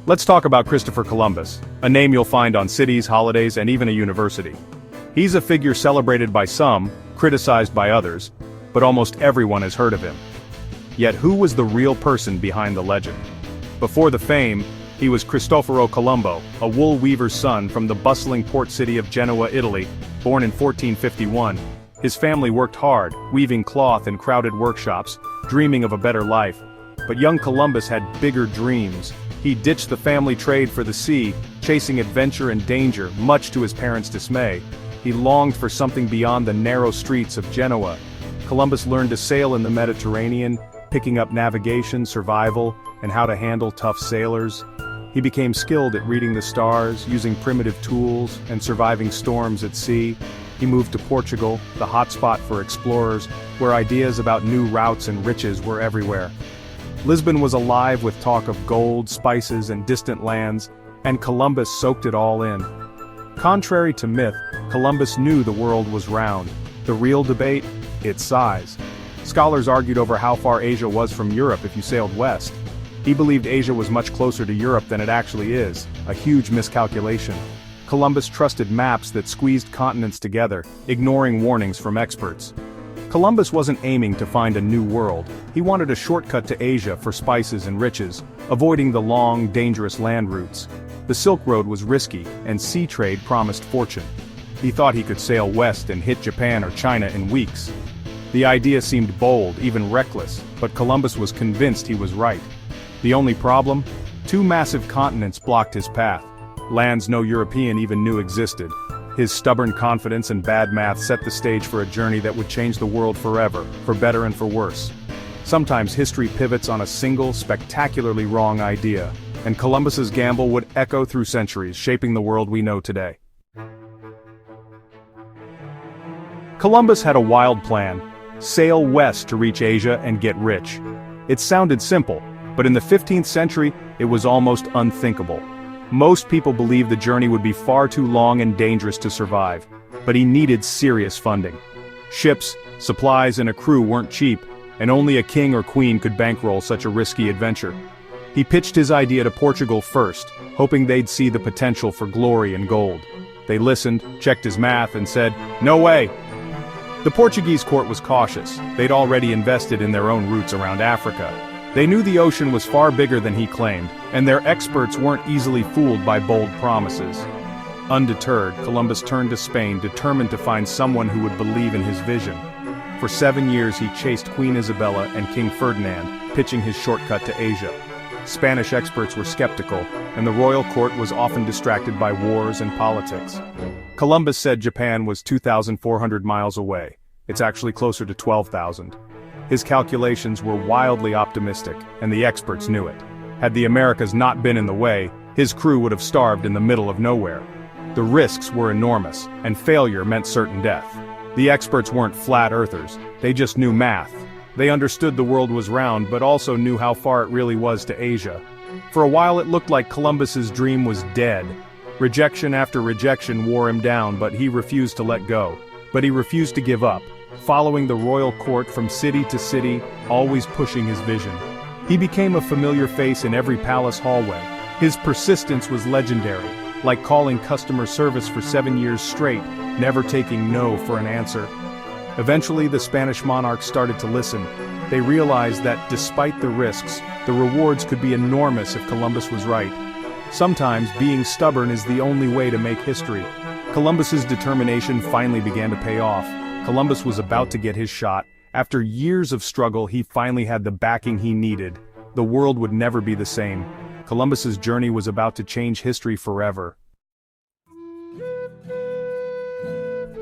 Let's talk about Christopher Columbus, a name you'll find on cities, holidays, and even a university. He's a figure celebrated by some, criticized by others, but almost everyone has heard of him. Yet who was the real person behind the legend? Before the fame, he was Cristoforo Colombo, a wool weaver's son from the bustling port city of Genoa, Italy, born in 1451. His family worked hard, weaving cloth in crowded workshops, dreaming of a better life. But young Columbus had bigger dreams. He ditched the family trade for the sea, chasing adventure and danger, much to his parents' dismay. He longed for something beyond the narrow streets of Genoa. Columbus learned to sail in the Mediterranean, picking up navigation, survival, and how to handle tough sailors. He became skilled at reading the stars, using primitive tools, and surviving storms at sea. He moved to Portugal, the hotspot for explorers, where ideas about new routes and riches were everywhere. Lisbon was alive with talk of gold, spices, and distant lands, and Columbus soaked it all in. Contrary to myth, Columbus knew the world was round. The real debate? Its size. Scholars argued over how far Asia was from Europe if you sailed west. He believed Asia was much closer to Europe than it actually is, a huge miscalculation. Columbus trusted maps that squeezed continents together, ignoring warnings from experts. Columbus wasn't aiming to find a new world. He wanted a shortcut to Asia for spices and riches, avoiding the long, dangerous land routes. The Silk Road was risky, and sea trade promised fortune. He thought he could sail west and hit Japan or China in weeks. The idea seemed bold, even reckless, but Columbus was convinced he was right. The only problem? 2 massive continents blocked his path. Lands no European even knew existed. His stubborn confidence and bad math set the stage for a journey that would change the world forever, for better and for worse. Sometimes history pivots on a single, spectacularly wrong idea, and Columbus's gamble would echo through centuries, shaping the world we know today. Columbus had a wild plan: sail west to reach Asia and get rich. It sounded simple, but in the 15th century, it was almost unthinkable. Most people believed the journey would be far too long and dangerous to survive, but he needed serious funding. Ships, supplies, and a crew weren't cheap, and only a king or queen could bankroll such a risky adventure. He pitched his idea to Portugal first, hoping they'd see the potential for glory and gold. They listened, checked his math, and said, "No way!" The Portuguese court was cautious. They'd already invested in their own routes around Africa. They knew the ocean was far bigger than he claimed, and their experts weren't easily fooled by bold promises. Undeterred, Columbus turned to Spain, determined to find someone who would believe in his vision. For 7 years he chased Queen Isabella and King Ferdinand, pitching his shortcut to Asia. Spanish experts were skeptical, and the royal court was often distracted by wars and politics. Columbus said Japan was 2,400 miles away. It's actually closer to 12,000. His calculations were wildly optimistic, and the experts knew it. Had the Americas not been in the way, his crew would have starved in the middle of nowhere. The risks were enormous, and failure meant certain death. The experts weren't flat earthers, they just knew math. They understood the world was round, but also knew how far it really was to Asia. For a while it looked like Columbus's dream was dead. Rejection after rejection wore him down, but he refused to let go. But he refused to give up, following the royal court from city to city, always pushing his vision. He became a familiar face in every palace hallway. His persistence was legendary, like calling customer service for 7 years straight, never taking no for an answer. Eventually, the Spanish monarchs started to listen. They realized that, despite the risks, the rewards could be enormous if Columbus was right. Sometimes, being stubborn is the only way to make history. Columbus's determination finally began to pay off. Columbus was about to get his shot. After years of struggle, he finally had the backing he needed. The world would never be the same. Columbus's journey was about to change history forever.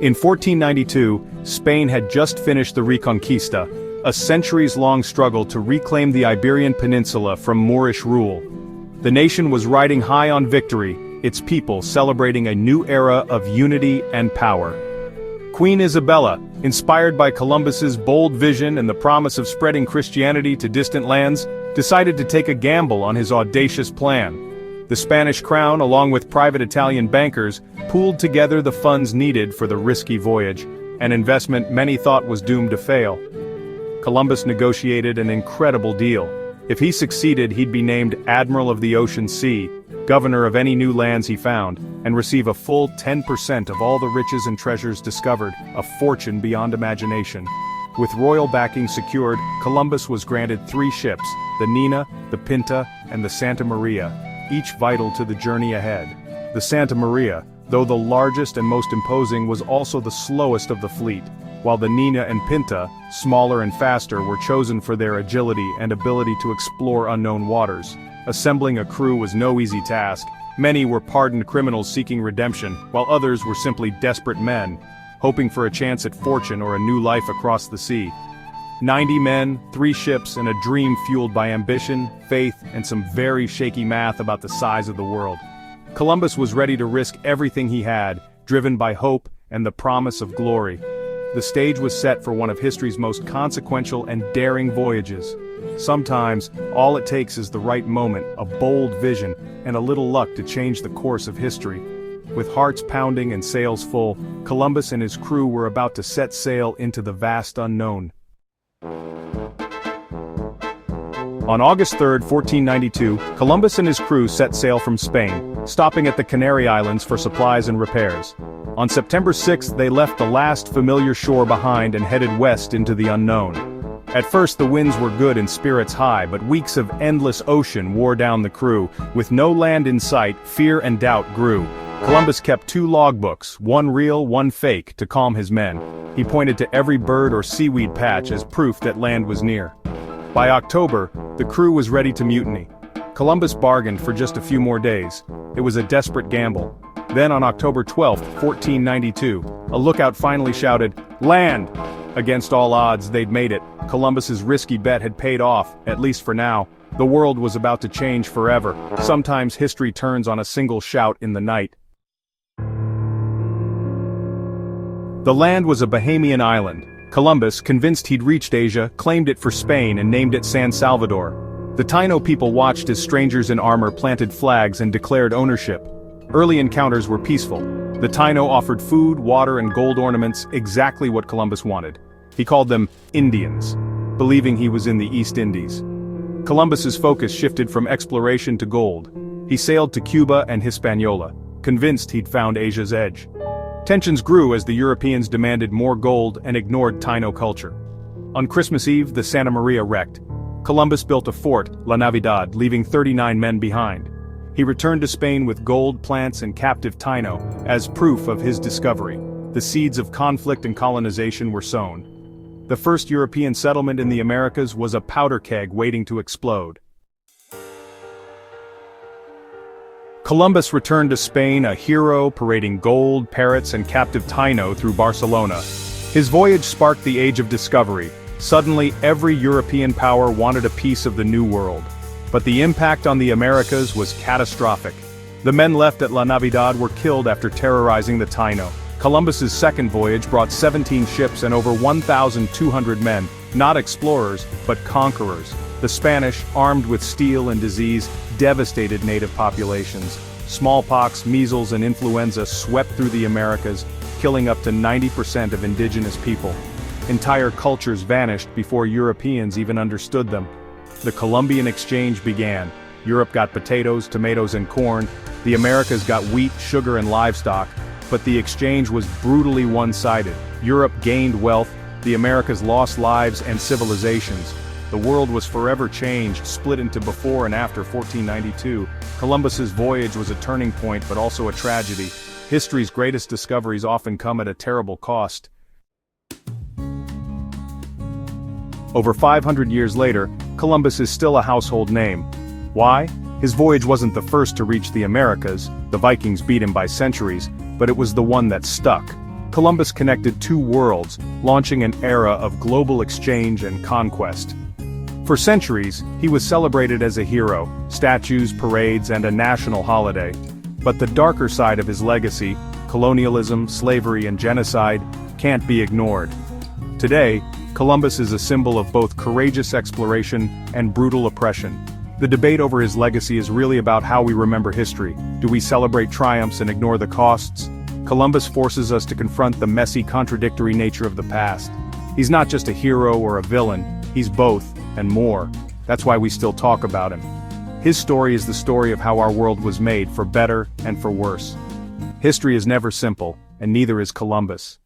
In 1492, Spain had just finished the Reconquista, a centuries-long struggle to reclaim the Iberian Peninsula from Moorish rule. The nation was riding high on victory, its people celebrating a new era of unity and power. Queen Isabella, inspired by Columbus's bold vision and the promise of spreading Christianity to distant lands, decided to take a gamble on his audacious plan. The Spanish crown, along with private Italian bankers, pooled together the funds needed for the risky voyage, an investment many thought was doomed to fail. Columbus negotiated an incredible deal. If he succeeded, he'd be named Admiral of the Ocean Sea, governor of any new lands he found, and receive a full 10% of all the riches and treasures discovered, a fortune beyond imagination. With royal backing secured, Columbus was granted 3 ships, the Nina, the Pinta, and the Santa Maria, each vital to the journey ahead. The Santa Maria, though the largest and most imposing, was also the slowest of the fleet, while the Nina and Pinta, smaller and faster, were chosen for their agility and ability to explore unknown waters. Assembling a crew was no easy task. Many were pardoned criminals seeking redemption, while others were simply desperate men, hoping for a chance at fortune or a new life across the sea. 90 men, 3 ships, and a dream fueled by ambition, faith, and some very shaky math about the size of the world. Columbus was ready to risk everything he had, driven by hope and the promise of glory. The stage was set for one of history's most consequential and daring voyages. Sometimes, all it takes is the right moment, a bold vision, and a little luck to change the course of history. With hearts pounding and sails full, Columbus and his crew were about to set sail into the vast unknown. On August 3, 1492, Columbus and his crew set sail from Spain, stopping at the Canary Islands for supplies and repairs. On September 6, they left the last familiar shore behind and headed west into the unknown. At first the winds were good and spirits high, but weeks of endless ocean wore down the crew. With no land in sight, fear and doubt grew. Columbus kept 2 logbooks, one real, one fake, to calm his men. He pointed to every bird or seaweed patch as proof that land was near. By October, the crew was ready to mutiny. Columbus bargained for just a few more days. It was a desperate gamble. Then on October 12, 1492, a lookout finally shouted, "Land!" Against all odds, they'd made it. Columbus's risky bet had paid off, at least for now. The world was about to change forever. Sometimes history turns on a single shout in the night. The land was a Bahamian island. Columbus, convinced he'd reached Asia, claimed it for Spain and named it San Salvador. The Taino people watched as strangers in armor planted flags and declared ownership. Early encounters were peaceful. The Taino offered food, water, and gold ornaments, exactly what Columbus wanted. He called them Indians, believing he was in the East Indies. Columbus's focus shifted from exploration to gold. He sailed to Cuba and Hispaniola, convinced he'd found Asia's edge. Tensions grew as the Europeans demanded more gold and ignored Taino culture. On Christmas Eve, the Santa Maria wrecked. Columbus built a fort, La Navidad, leaving 39 men behind. He returned to Spain with gold, plants, and captive Taino, as proof of his discovery. The seeds of conflict and colonization were sown. The first European settlement in the Americas was a powder keg waiting to explode. Columbus returned to Spain a hero, parading gold, parrots, and captive Taino through Barcelona. His voyage sparked the age of discovery. Suddenly, every European power wanted a piece of the New World. But the impact on the Americas was catastrophic. The men left at La Navidad were killed after terrorizing the Taino. Columbus's second voyage brought 17 ships and over 1,200 men, not explorers, but conquerors. The Spanish, armed with steel and disease, devastated native populations. Smallpox, measles, and influenza swept through the Americas, killing up to 90% of indigenous people. Entire cultures vanished before Europeans even understood them. The Columbian Exchange began. Europe got potatoes, tomatoes, and corn. The Americas got wheat, sugar, and livestock. But the exchange was brutally one-sided. Europe gained wealth, the Americas lost lives and civilizations. The world was forever changed, split into before and after 1492. Columbus's voyage was a turning point but also a tragedy. History's greatest discoveries often come at a terrible cost. Over 500 years later, Columbus is still a household name. Why? His voyage wasn't the first to reach the Americas, the Vikings beat him by centuries, but it was the one that stuck. Columbus connected 2 worlds, launching an era of global exchange and conquest. For centuries, he was celebrated as a hero, statues, parades, and a national holiday. But the darker side of his legacy, colonialism, slavery, and genocide, can't be ignored. Today, Columbus is a symbol of both courageous exploration and brutal oppression. The debate over his legacy is really about how we remember history. Do we celebrate triumphs and ignore the costs? Columbus forces us to confront the messy, contradictory nature of the past. He's not just a hero or a villain, he's both, and more. That's why we still talk about him. His story is the story of how our world was made, for better and for worse. History is never simple, and neither is Columbus.